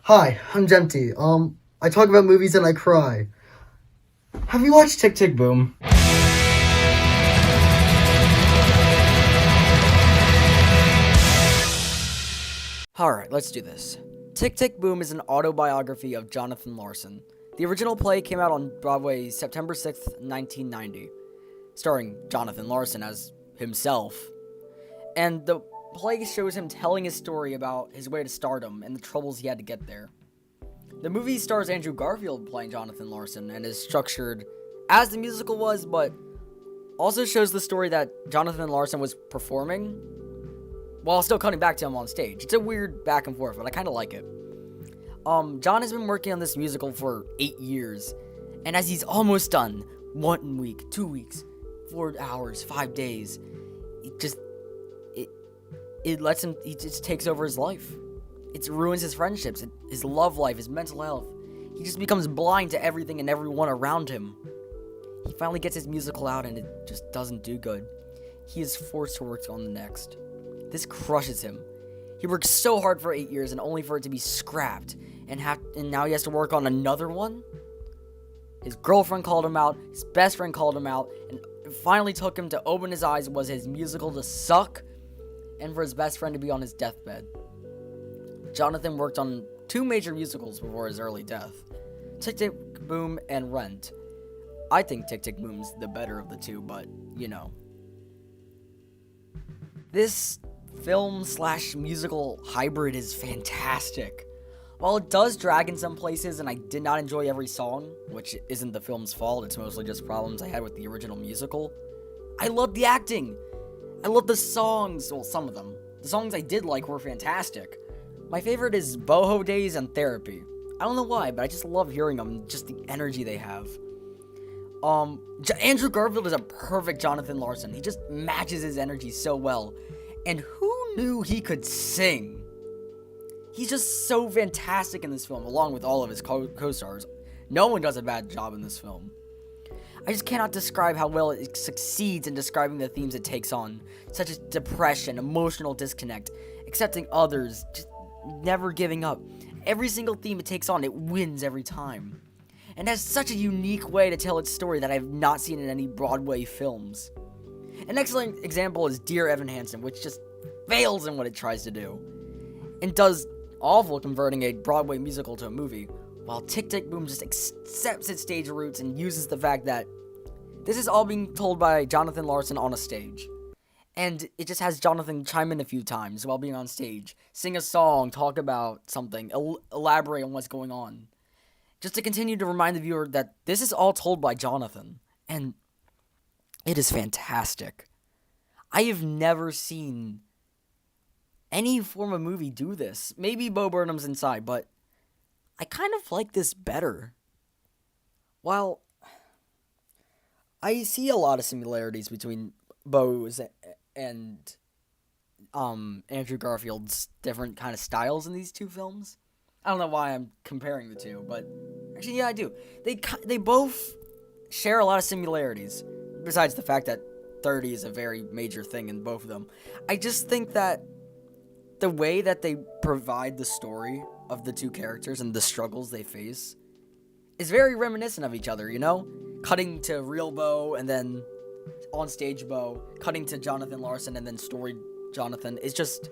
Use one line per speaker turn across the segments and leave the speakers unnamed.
Hi, I'm Genti. I talk about movies and I cry. Have you watched Tick Tick Boom?
Alright, let's do this. Tick Tick Boom is an autobiography of Jonathan Larson. The original play came out on Broadway September 6th, 1990, starring Jonathan Larson as himself. And the play shows him telling his story about his way to stardom and the troubles he had to get there. The movie stars Andrew Garfield playing Jonathan Larson and is structured as the musical was, but also shows the story that Jonathan Larson was performing while still cutting back to him on stage. It's a weird back and forth, but I kind of like it. John has been working on this musical for 8 years, and as he's almost done, 1 week, 2 weeks, 4 hours, 5 days, it lets him, he just takes over his life. It ruins his friendships, his love life, his mental health. He just becomes blind to everything and everyone around him. He finally gets his musical out and it just doesn't do good. He is forced to work on the next. This crushes him. He worked so hard for 8 years and only for it to be scrapped, and now he has to work on another one? His girlfriend called him out, his best friend called him out, and it finally took him to open his eyes was his musical to suck, and for his best friend to be on his deathbed. Jonathan worked on 2 major musicals before his early death, Tick Tick Boom and Rent. I think Tick Tick Boom's the better of the two, but, you know. This film/musical hybrid is fantastic. While it does drag in some places and I did not enjoy every song, which isn't the film's fault, it's mostly just problems I had with the original musical, I loved the acting. I loved the songs, well, some of them. The songs I did like were fantastic. My favorite is Boho Days and Therapy. I don't know why, but I just love hearing them, just the energy they have. Andrew Garfield is a perfect Jonathan Larson. He just matches his energy so well. And who knew he could sing? He's just so fantastic in this film, along with all of his co-stars. No one does a bad job in this film. I just cannot describe how well it succeeds in describing the themes it takes on, such as depression, emotional disconnect, accepting others, just never giving up. Every single theme it takes on, it wins every time. And has such a unique way to tell its story that I have not seen in any Broadway films. An excellent example is Dear Evan Hansen, which just fails in what it tries to do, and does awful converting a Broadway musical to a movie, while Tick Tick Boom just accepts its stage roots and uses the fact that this is all being told by Jonathan Larson on a stage. And it just has Jonathan chime in a few times while being on stage, sing a song, talk about something, elaborate on what's going on. Just to continue to remind the viewer that this is all told by Jonathan, and it is fantastic. I have never seen any form of movie do this. Maybe Bo Burnham's Inside, but I kind of like this better. While I see a lot of similarities between Bo's and Andrew Garfield's different kind of styles in these two films. I don't know why I'm comparing the two, but actually, yeah, I do. They both share a lot of similarities, besides the fact that 30 is a very major thing in both of them. I just think that the way that they provide the story of the two characters and the struggles they face is very reminiscent of each other, you know? Cutting to real Bo and then on stage Bo, cutting to Jonathan Larson and then story Jonathan. It's just,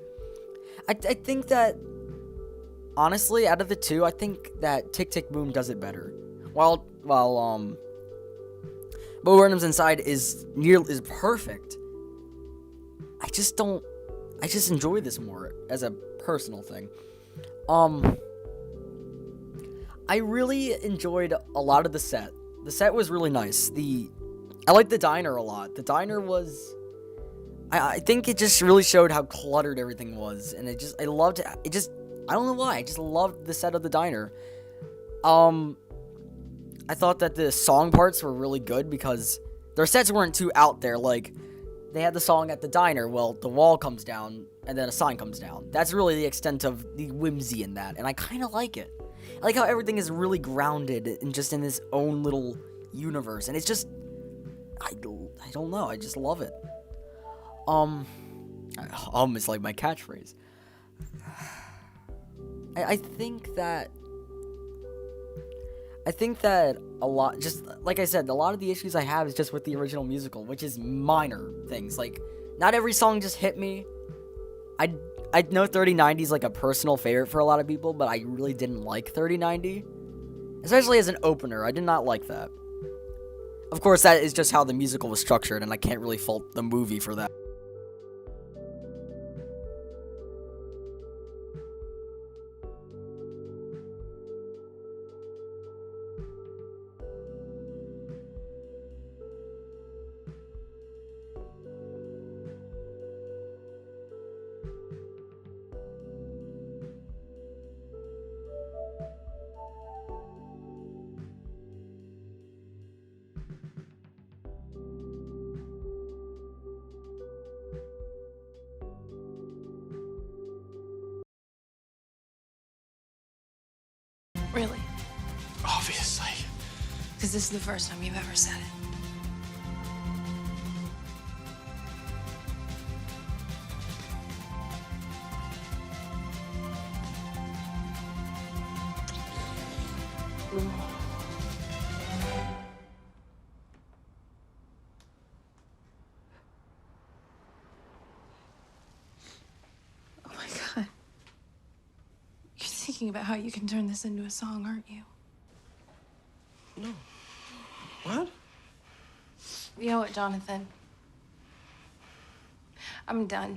I think that, honestly, out of the two, I think that Tick Tick Boom does it better. While Bo Burnham's Inside is perfect. I just enjoy this more as a personal thing. I really enjoyed a lot of the set. The set was really nice. I liked the diner a lot. The diner was, I think it just really showed how cluttered everything was, and I loved it. I don't know why. I just loved the set of the diner. I thought that the song parts were really good because their sets weren't too out there. Like, they had the song at the diner. Well, the wall comes down and then a sign comes down. That's really the extent of the whimsy in that, and I kind of like it. I like how everything is really grounded and just in this own little universe, and it's just, I don't know. I just love it. It's like my catchphrase. I think that a lot, just like I said, a lot of the issues I have is just with the original musical, which is minor things. Like, not every song just hit me. I know 3090 is like a personal favorite for a lot of people, but I really didn't like 3090. Especially as an opener, I did not like that. Of course, that is just how the musical was structured, and I can't really fault the movie for that.
Really?
Obviously.
Because this is the first time you've ever said it. Oh my God. You're thinking about how you can turn this into a song, aren't you?
What?
You know what, Jonathan? I'm done.